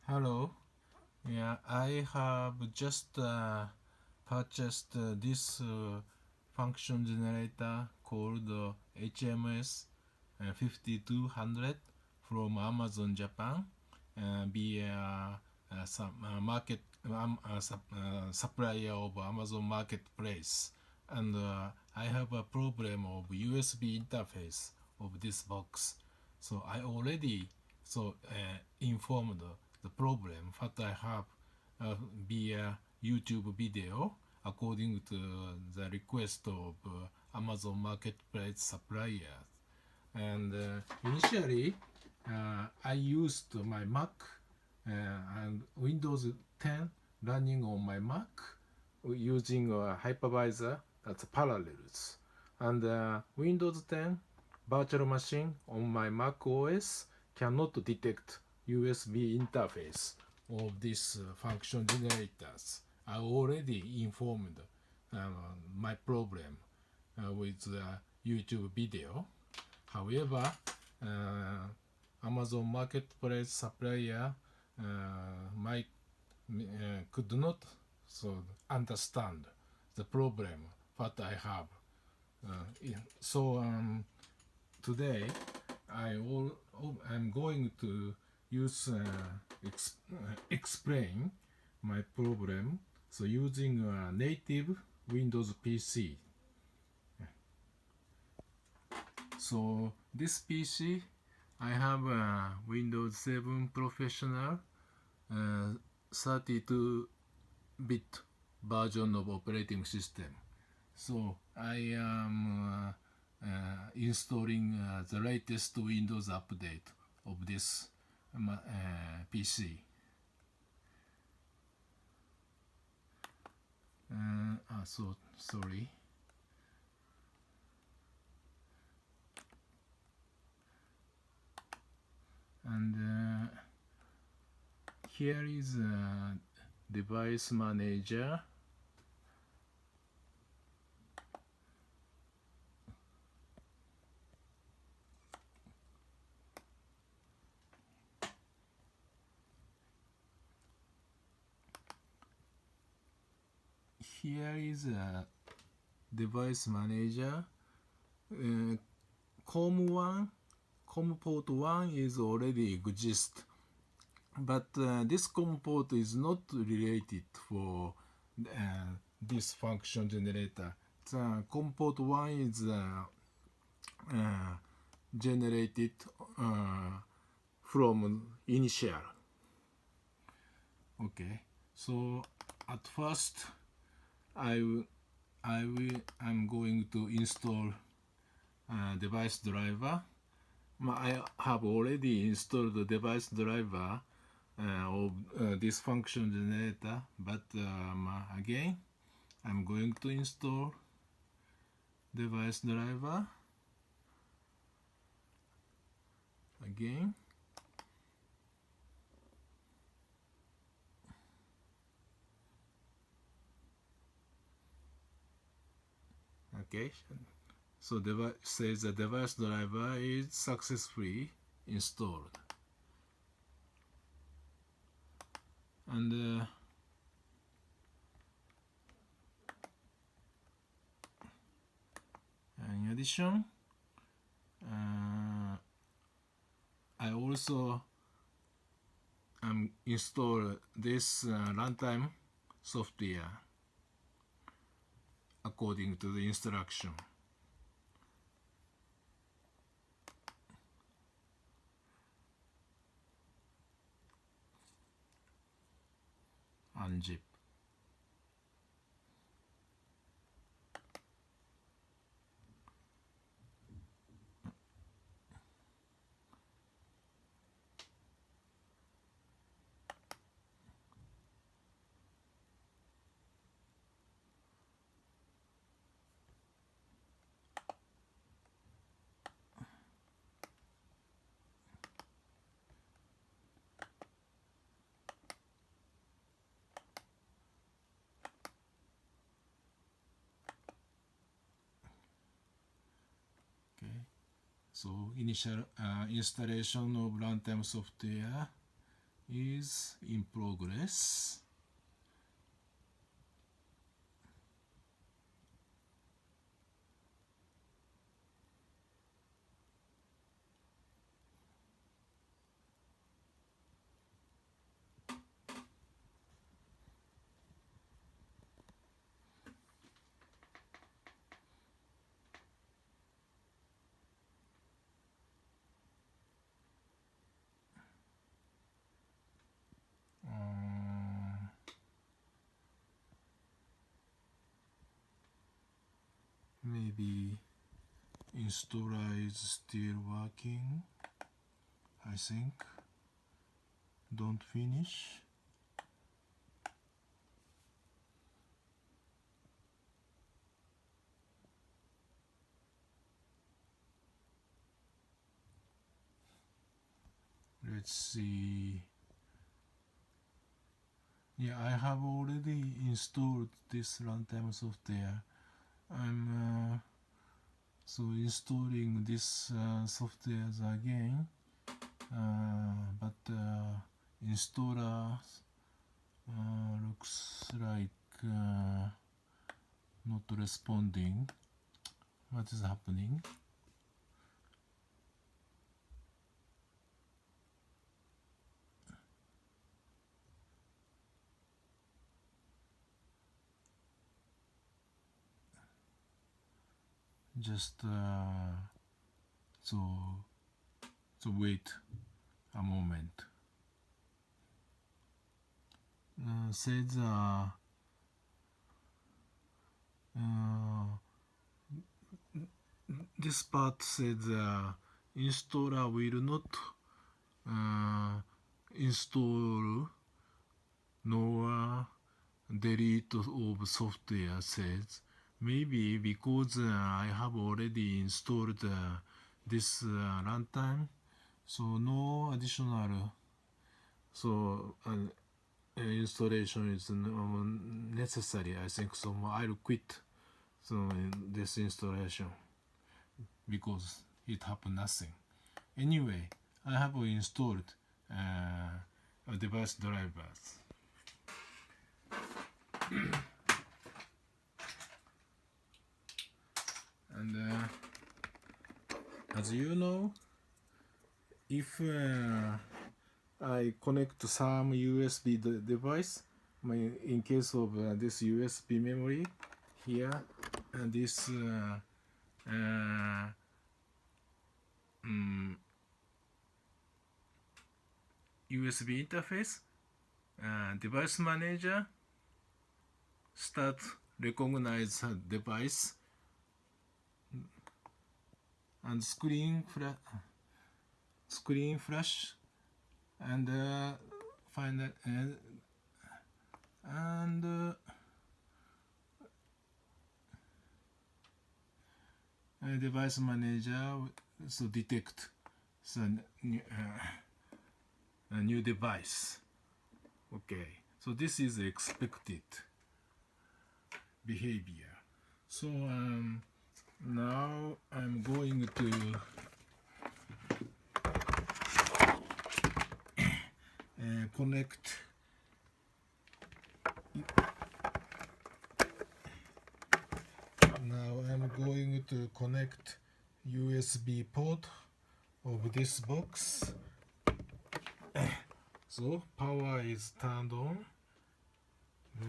Hello. Yeah, I have just purchased this function generator called HMS-5200 from Amazon Japan via some supplier of Amazon Marketplace. And I have a problem of USB interface of this box. So I already informed the problem what I have via YouTube video according to the request of Amazon Marketplace suppliers. And initially, I used my Mac and Windows 10 running on my Mac using a hypervisor that's Parallels. And Windows 10 virtual machine on my Mac OS cannot detect USB interface of these function generators. I already informed my problem with the YouTube video. However, Amazon Marketplace supplier might could not understand the problem what I have. So today I'm going to use explain my problem. So using a native Windows PC. So this PC, I have a Windows 7 Professional 32-bit version of operating system. So I am installing the latest Windows update of this PC. Sorry. And here is a device manager. Here is a device manager. COM port 1 is already exist, but this COM port is not related for this function generator. The COM port 1 is generated from initial. Okay, so at first I'm going to install device driver. I have already installed the device driver of this function generator, but again I'm going to install device driver again. Okay, so says the device driver is successfully installed. And in addition, I also install this runtime software according to the instruction. Unzip. So initial installation of runtime software is in progress. Maybe installer is still working. I think. Don't finish. Let's see. Yeah, I have already installed this runtime software. I'm so installing this software again, but installer looks like not responding. What is happening? Just so wait a moment. Says this part says installer will not install nor delete of software, says. Maybe because I have already installed this runtime, so no additional installation is necessary. I think so. I'll quit this installation because it happened nothing. Anyway, I have installed device drivers. And as you know, if I connect some USB device, in case of this USB memory here, and this USB interface, device manager start recognize device and screen flash and find that and device manager so detect a new device. Okay, so this is expected behavior. So now I'm going to connect USB port of this box. So power is turned on.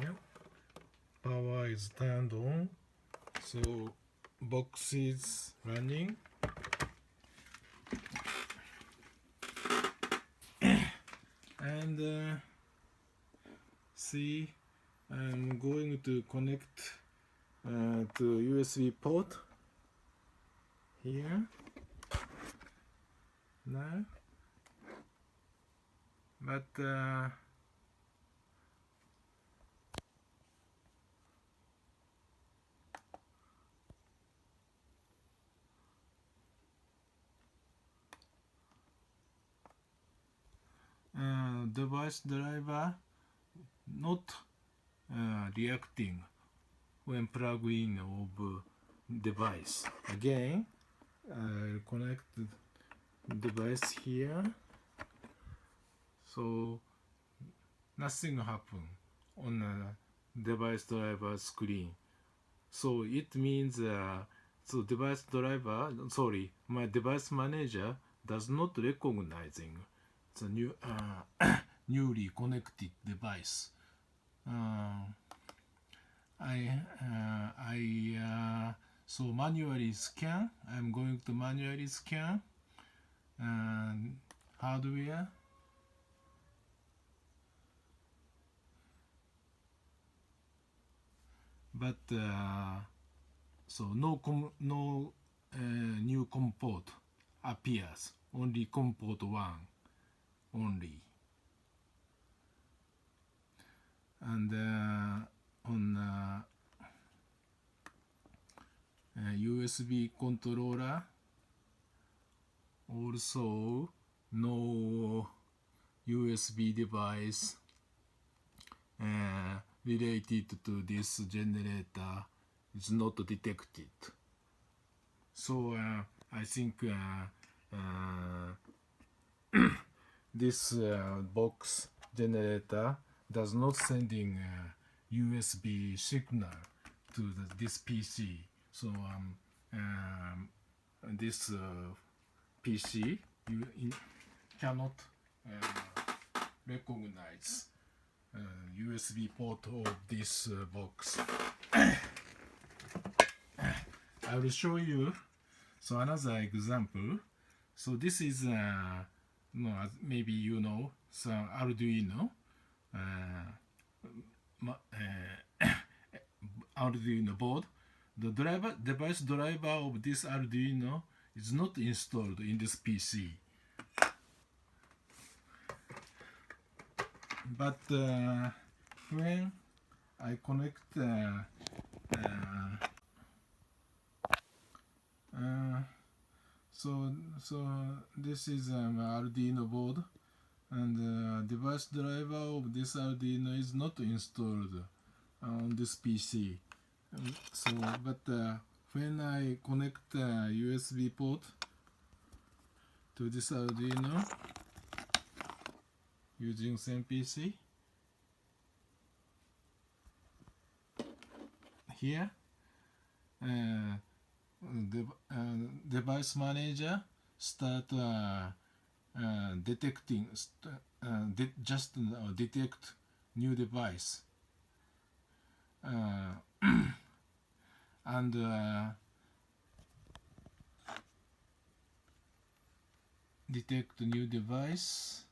Yeah. Power is turned on. So box is running. And see, I'm going to connect to USB port here now, but device driver not reacting when plug in of device. Again, I'll connect the device here. So nothing happen on a device driver screen. So it means so device driver, sorry, my device manager does not recognizing the newly connected device. So manually scan. I'm going to manually scan hardware. But so no new COM port appears. Only COM port 1 only. And on USB controller also no USB device related to this generator is not detected. So I think this box generator does not sending USB signal to this PC. So this PC cannot recognize USB port of this box. I will show you so another example. So this is maybe you know some Arduino Arduino board. The device driver of this Arduino is not installed in this PC. But when I connect so this is Arduino board, and device driver of this Arduino is not installed on this PC. So but when I connect USB port to this Arduino using same PC, here the device manager start detecting detect new device and detect new device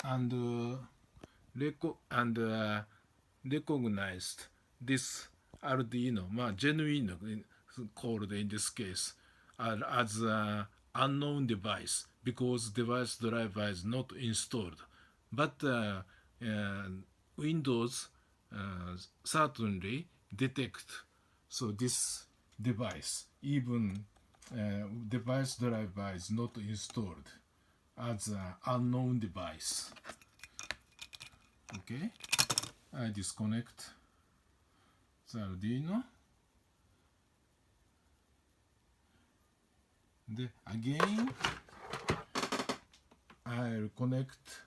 and recognized this Arduino, genuine called in this case, as unknown device because device driver is not installed. But Windows certainly detect so this device, even device driver is not installed as an unknown device. Okay, I disconnect the Arduino. Then again I'll connect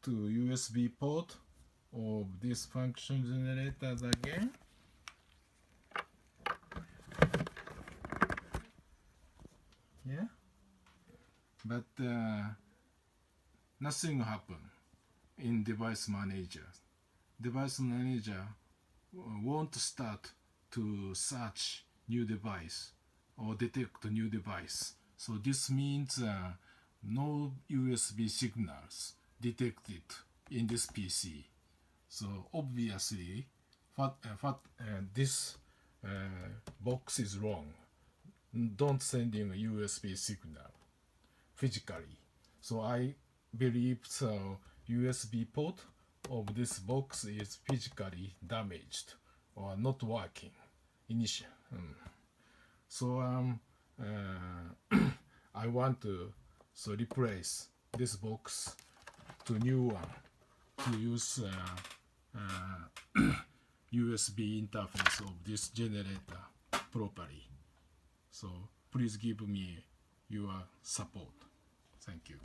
to USB port of this function generators again. Yeah, but nothing happened in device manager. Device manager won't start to search new device or detect new device. So this means no USB signals detected in this PC. So obviously this box is wrong. Don't sending a USB signal physically. So I believe so USB port of this box is physically damaged or not working initially. So I want to replace this box to new one to use USB interface of this generator properly. So please give me your support. Thank you.